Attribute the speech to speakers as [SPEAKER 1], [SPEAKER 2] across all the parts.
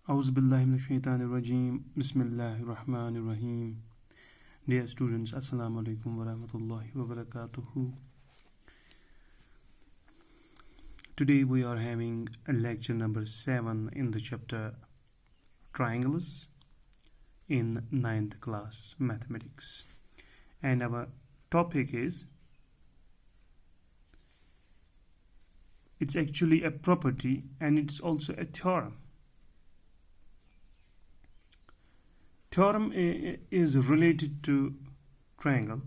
[SPEAKER 1] Auzubillahiminash-shaytanir-rajim. Bismillahir-rahmanir-rahim. Dear students, Assalamu alaikum wa rahmatullahi wa barakatuhu. Today we are having a lecture number 7 in the chapter Triangles in 9th class Mathematics. And our topic is, it's actually a property and it's also a theorem. Theorem is related to triangle.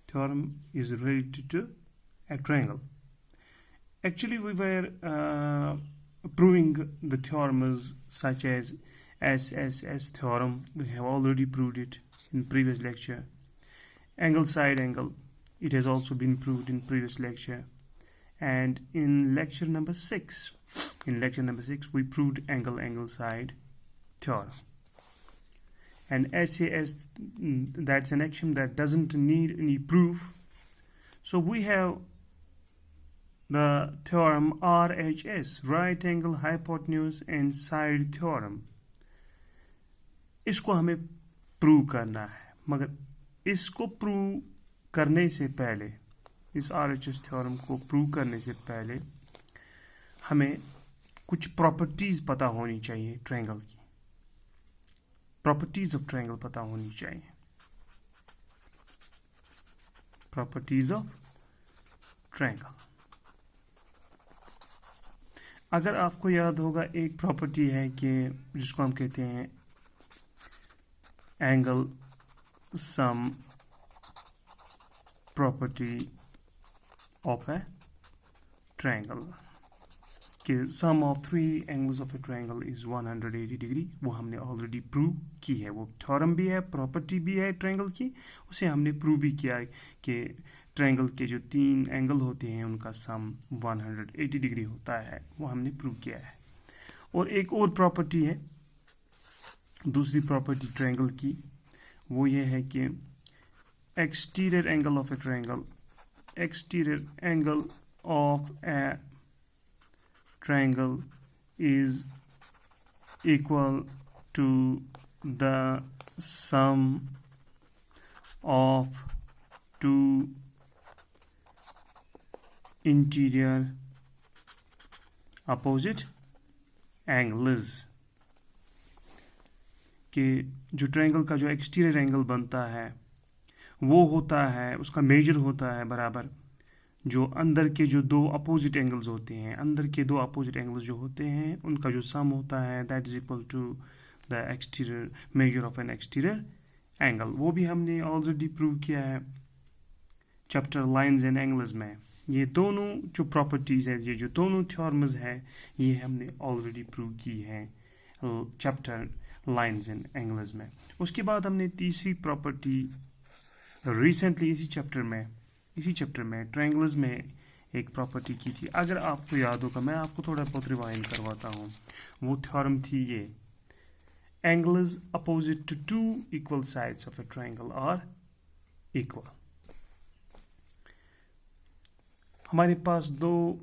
[SPEAKER 1] Theorem is related to a triangle. Actually, we were proving the theorems such as SSS theorem. We have already proved it in previous lecture. Angle side angle. It has also been proved in previous lecture. And in lecture number 6, we proved angle side theorem. And SAS, that's an axiom that doesn't need any proof. So we have the theorem RHS, right angle hypotenuse and side theorem. इसको हमें prove करना है, मगर इसको prove करने से पहले, इस RHS theorem को प्रूव करने से पहले हमें कुछ प्रॉपर्टीज पता होनी चाहिए ट्रायंगल की. प्रॉपर्टीज ऑफ ट्रायंगल पता होनी चाहिए. Properties of triangle. अगर आपको याद होगा, एक प्रॉपर्टी है कि जिसको हम कहते हैं angle sum property of a triangle, कि sum of 3 angles of a triangle is 180 degree. वो हमने ऑलरेडी प्रूव की है. वो थ्योरम भी है, प्रॉपर्टी भी है ट्रायंगल की. उसे हमने प्रूव भी किया है कि ट्रायंगल के जो 3 एंगल होते हैं उनका सम 180 डिग्री होता है. वो हमने प्रूव किया है. और एक और प्रॉपर्टी है, दूसरी प्रॉपर्टी ट्रायंगल की, वो ये है कि exterior angle of a triangle, exterior angle of A triangle is equal to the sum of 2 interior opposite angles. कि जो ट्रायंगल का जो एक्सटीरियर एंगल बनता है वो होता है, उसका मेजर होता है बराबर जो अंदर के जो 2 अपोजिट एंगल्स होते हैं. अंदर के 2 अपोजिट एंगल्स जो होते हैं उनका जो सम होता है, that is equal to the exterior measure of an exterior angle. वो भी हमने ऑलरेडी प्रूव किया है चैप्टर लाइंस एंड एंगल्स में. ये दोनों जो प्रॉपर्टीज है, ये जो दोनों थ्योरम्स है, ये हमने ऑलरेडी प्रूव की है चैप्टर लाइंस एंड एंगल्स में. उसके बाद हमने तीसरी प्रॉपर्टी रिसेंटली इसी चैप्टर में ट्रायंगल्स में एक प्रॉपर्टी की थी. अगर आपको याद होगा, मैं आपको थोड़ा बहुत रिवाइंड करवाता हूँ. वो थ्योरम थी ये, angles opposite to 2 equal sides of a triangle are equal. हमारे पास 2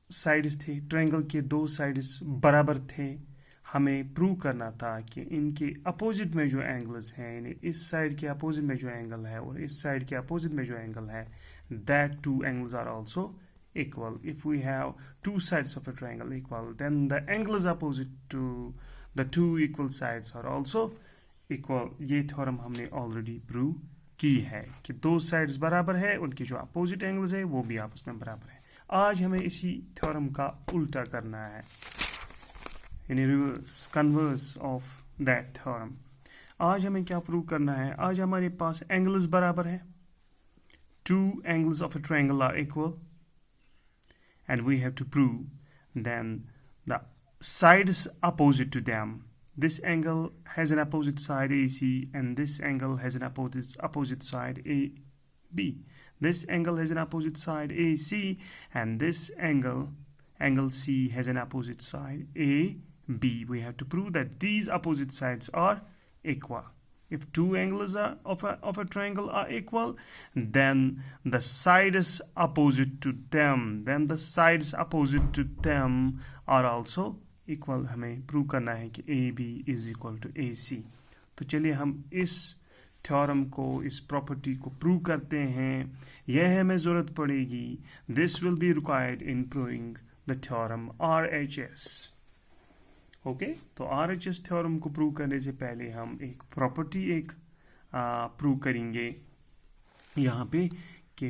[SPEAKER 1] साइड्स थे, ट्रायंगल के 2 साइड्स बराबर थे. हमें प्रूव करना था कि इनके अपोजिट में जो एंगल्स हैं, यानी इस साइड के अपोजिट में जो एंगल है और इस साइड के अपोजिट में जो एंगल है, that 2 angles are also equal. If we have 2 sides of a triangle equal, then the angles opposite to the 2 equal sides are also equal. ये थ्योरम हमने ऑलरेडी प्रूव की है कि 2 साइड्स बराबर है, उनके जो अपोजिट एंगल्स है वो भी आपस में बराबर है. आज हमें इसी थ्योरम का उल्टा करना है, यानी reverse, converse of that theorem. आज हमें क्या प्रूव करना है? आज हमारे पास एंगल्स बराबर है. 2 angles of a triangle are equal, and we have to prove then the sides opposite to them. This angle has an opposite side AC, and this angle has an opposite side AB. This angle has an opposite side AC, and this angle C has an opposite side AB. We have to prove that these opposite sides are equal. If 2 angles of a triangle are equal, then the sides opposite to them are also equal हमें prove करना है कि A B is equal to A C. तो चलिए हम इस theorem को, इस प्रॉपर्टी को प्रूव करते हैं। यह हमें ज़रूरत पड़ेगी, this will be required in proving the theorem RHS। Okay, तो RHS थ्योरम को प्रूव करने से पहले हम एक प्रॉपर्टी प्रूव करेंगे यहाँ पे कि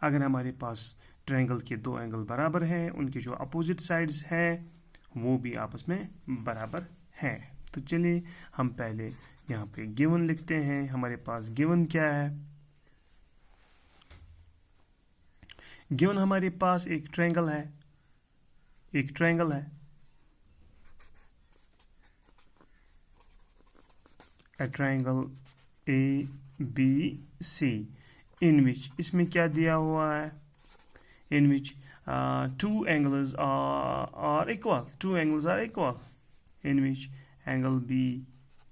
[SPEAKER 1] अगर हमारे पास ट्रायंगल के दो एंगल बराबर हैं, उनके जो अपोजिट साइड्स हैं वो भी आपस में बराबर हैं। तो चलिए हम पहले यहाँ पे गिवन लिखते हैं। हमारे पास गिवन क्या है? गिवन हमारे पास एक ट्रायंगल है, a triangle ABC in which, इसमें क्या दिया हुआ है? In which two angles are equal. In which angle B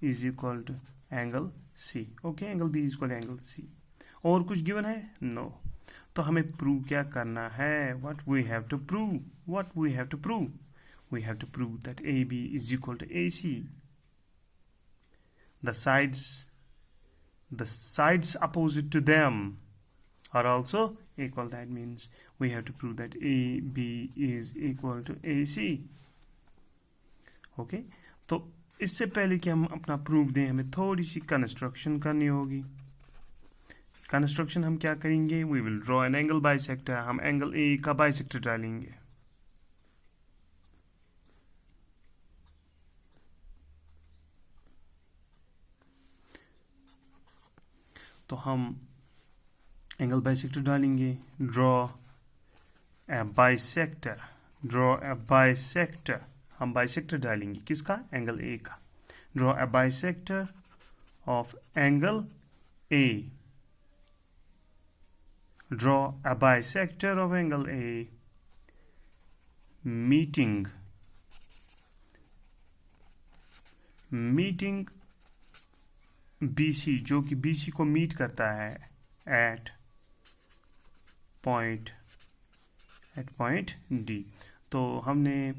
[SPEAKER 1] is equal to angle C. Okay, angle B is equal to angle C. और कुछ गिवन है? No. तो हमें प्रूव क्या करना है? What we have to prove? We have to prove that AB is equal to AC. The sides opposite to them are also equal. That means we have to prove that AB is equal to AC. Okay, तो इससे पहले कि हम अपना proof दें, हमें थोड़ी सी construction करनी होगी। कंस्ट्रक्शन हम क्या करेंगे? We will draw an angle bisector. हम एंगल A का बाइसेक्टर डालेंगे। तो हम एंगल बाइसेक्टर डालेंगे। Draw a bisector. हम बाइसेक्टर डालेंगे किसका? एंगल ए का। Draw a bisector of angle A. Draw a bisector of angle a meeting BC, जो कि BC को मीट करता है एट पॉइंट D। तो हमने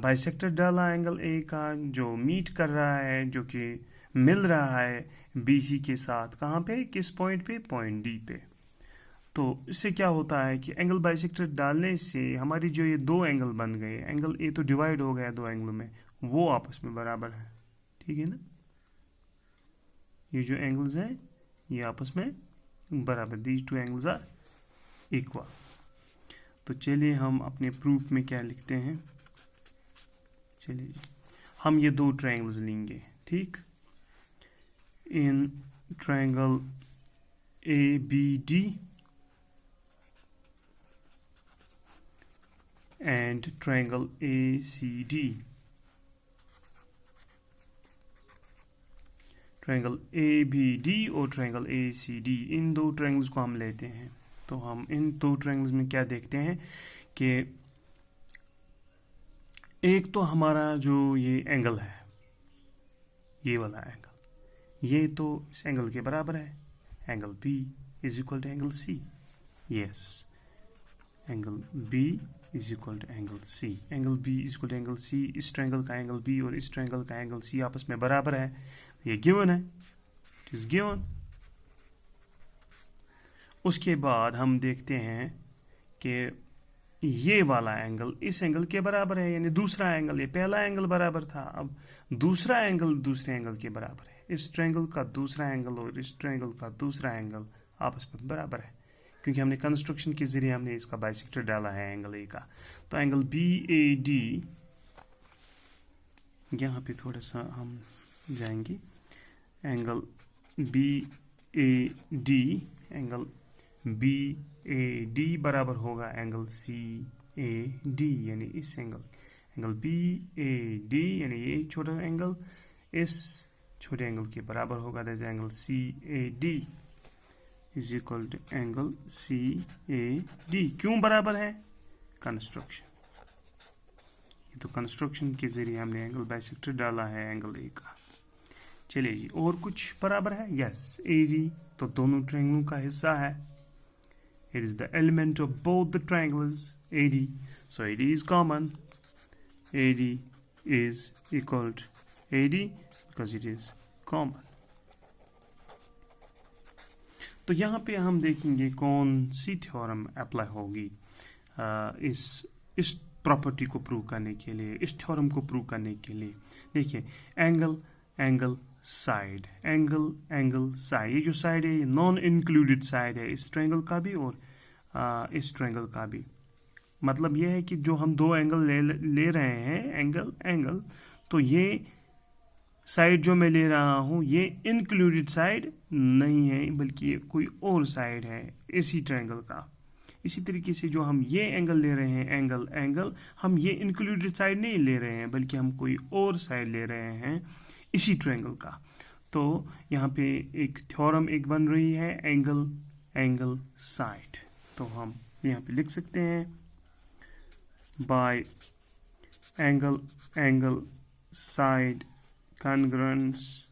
[SPEAKER 1] बाइसेक्टर डाला एंगल ए का, जो मीट कर रहा है, जो कि मिल रहा है BC के साथ। कहाँ पे? किस पॉइंट पे? पॉइंट D पे। तो इससे क्या होता है कि एंगल बाइसेक्टर डालने से हमारी जो ये दो एंगल बन गए, एंगल ए तो डिवाइड हो गया दो एंगलों में, वो आपस में बराबर है। ठीक है ना? ये जो एंगल्स हैं ये आपस में बराबर, these two angles are equal. तो चलिए हम अपने प्रूफ में क्या लिखते हैं। चलिए जी, हम ये दो ट्रायंगल्स लेंगे। ठीक, in triangle ABD and triangle ACD। Triangle ABD और ट्रायंगल ACD, इन दो ट्रायंगल्स को हम लेते हैं। तो हम इन दो ट्रायंगल्स में क्या देखते हैं कि एक तो हमारा जो ये एंगल है, ये वाला एंगल, ये तो इस एंगल के बराबर है। Angle B is equal to angle C। Yes, angle B is equal to angle C। Angle B is equal to angle C। इस ट्रायंगल का एंगल B और इस ट्रायंगल का एंगल C आपस में बराबर है। ये गिवन है, इट इज गिवन। उसके बाद हम देखते हैं कि ये वाला एंगल इस एंगल के बराबर है, यानी दूसरा एंगल, ये पहला एंगल बराबर था, अब दूसरा एंगल दूसरे एंगल के बराबर है। इस ट्रायंगल का दूसरा एंगल और इस ट्रायंगल का दूसरा एंगल आपस में बराबर है, क्योंकि हमने कंस्ट्रक्शन के जरिए हमने इसका बाइसेक्टर डाला है एंगल ए का। तो एंगल BAD, यहाँ पे थोड़ा सा हम जाएंगे। एंगल BAD, एंगल BAD बराबर होगा एंगल CAD, यानी इस एंगल BAD, यानी ये छोटा एंगल इस छोटे एंगल के बराबर होगा। That is angle CAD is equal to angle CAD। क्यों बराबर है? कंस्ट्रक्शन। ये तो कंस्ट्रक्शन के जरिए हमने एंगल बाइसेक्टर डाला है एंगल ए का। चलिए जी, और कुछ बराबर है? यस, AD तो दोनों ट्रायंगलों का हिस्सा है। It is the element of both the triangles AD, so AD is common. AD is equal to AD because it is common. तो यहाँ पे हम देखेंगे कौन सी थ्योरम अप्लाई होगी इस प्रॉपर्टी को प्रूव करने के लिए, इस थ्योरम को प्रूव करने के लिए. देखिए angle angle side, angle angle side, ये जो साइड है ये नॉन इंक्लूडेड साइड है इस ट्रायंगल का भी और इस ट्रायंगल का भी. मतलब ये है कि जो हम दो एंगल ले रहे हैं, एंगल एंगल, तो ये साइड जो मैं ले रहा हूँ ये इंक्लूडेड साइड नहीं है बल्कि ये कोई और साइड है इसी ट्रायंगल का. इसी तरीके से जो हम ये एंगल ले रहे हैं, एंगल एंगल, हम ये इंक्लूडेड साइड नहीं ले रहे हैं बल्कि हम कोई और साइड ले रहे हैं इसी ट्रायंगल का. तो यहाँ पे एक थ्योरम एक बन रही है एंगल एंगल साइड. तो हम यहाँ पे लिख सकते हैं bye angle angle side congruency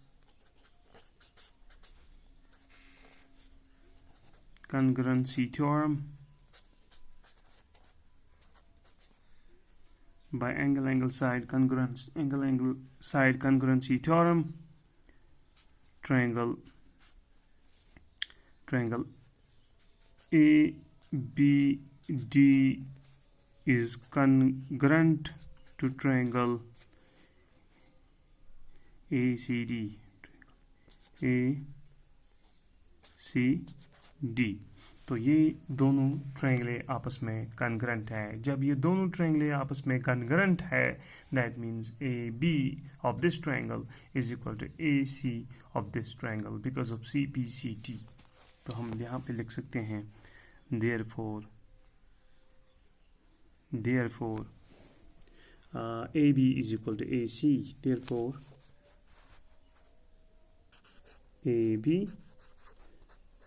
[SPEAKER 1] theorem, by angle angle side congruency theorem, triangle ABD is congruent to triangle ACD. तो ये दोनों ट्रायंगल आपस में कॉन्ग्रुएंट है. जब ये दोनों ट्रायंगल आपस में कॉन्ग्रुएंट है, that means AB of this triangle is equal to AC of this triangle because of CPCT. तो हम यहाँ पे लिख सकते हैं therefore AB is equal to AC. Therefore AB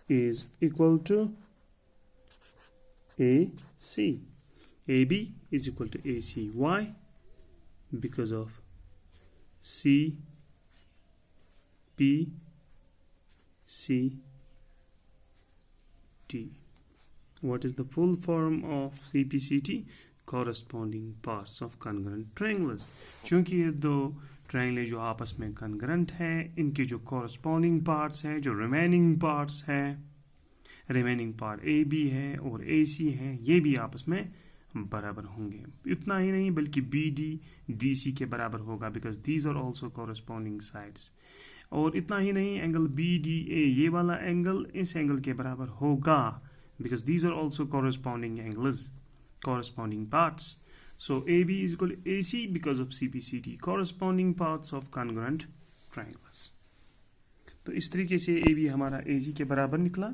[SPEAKER 1] is equal to AC. AB is equal to AC. Why? Because of CPCT. What is the full form of CPCT? Corresponding parts of congruent triangles. चूंकि ये दो triangle जो आपस में congruent हैं, इनके जो corresponding parts हैं, जो रिमेनिंग पार्ट्स हैं, रिमेनिंग पार्ट AB है और AC है, ये भी आपस में बराबर होंगे. इतना ही नहीं बल्कि BD DC के बराबर होगा because these are also corresponding sides. और इतना ही नहीं, एंगल BDA, ये वाला एंगल इस एंगल के बराबर होगा because these are also corresponding angles, corresponding parts. So AB is equal to AC because of CPCT, corresponding parts of congruent triangles. तो इस तरीके से AB हमारा AC के बराबर निकला,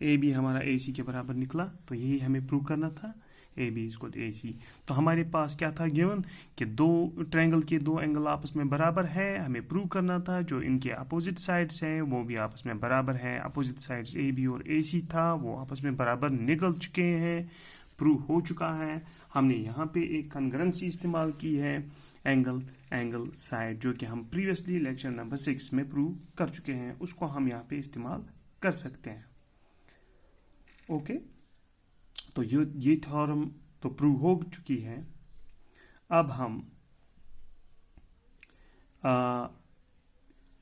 [SPEAKER 1] AB हमारा AC के बराबर निकला. तो यही हमें प्रूव करना था, AB is equal to AC. तो हमारे पास क्या था गिवन कि दो ट्रायंगल के दो एंगल आपस में बराबर है. हमें प्रूव करना था जो इनके अपोजिट साइड्स हैं वो भी आपस में बराबर हैं. अपोजिट साइड्स AB और AC था वो आपस में बराबर निकल चुके हैं, प्रूव हो चुका है. हमने यहाँ पे एक कॉन्ग्रुएंसी इस्तेमाल की है एंगल एंगल साइड, जो कि हम प्रीवियसली लेक्चर नंबर 6 में प्रूव कर चुके हैं. उसको हम यहाँ पे इस्तेमाल कर सकते हैं. ओके, तो ये थ्योरम तो प्रूव हो चुकी है. अब हम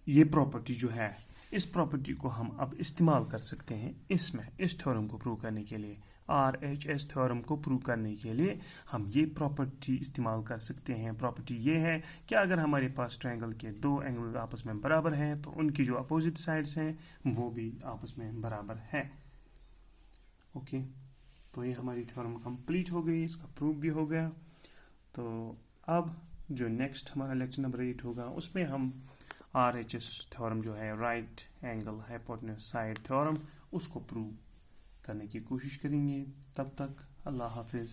[SPEAKER 1] ये प्रॉपर्टी जो है, इस प्रॉपर्टी को हम अब इस्तेमाल कर सकते हैं इसमें, इस थ्योरम को प्रूव करने के लिए. RHS थ्योरम को प्रूव करने के लिए हम ये प्रॉपर्टी इस्तेमाल कर सकते हैं. प्रॉपर्टी ये है कि अगर हमारे पास ट्रायंगल के दो एंगल आपस में बराबर हैं तो उनकी जो अपोजिट साइड्स हैं वो भी आपस में बराबर हैं. ओके, तो ये हमारी थ्योरम कंप्लीट हो गई, इसका प्रूफ भी हो गया. तो अब जो नेक्स्ट हमारा लेक्चर नंबर 8 होगा उसमें हम RHS थ्योरम जो है, right angle hypotenuse side theorem, उसको प्रूव करने की कोशिश करेंगे. तब तक अल्लाह हाफिज़.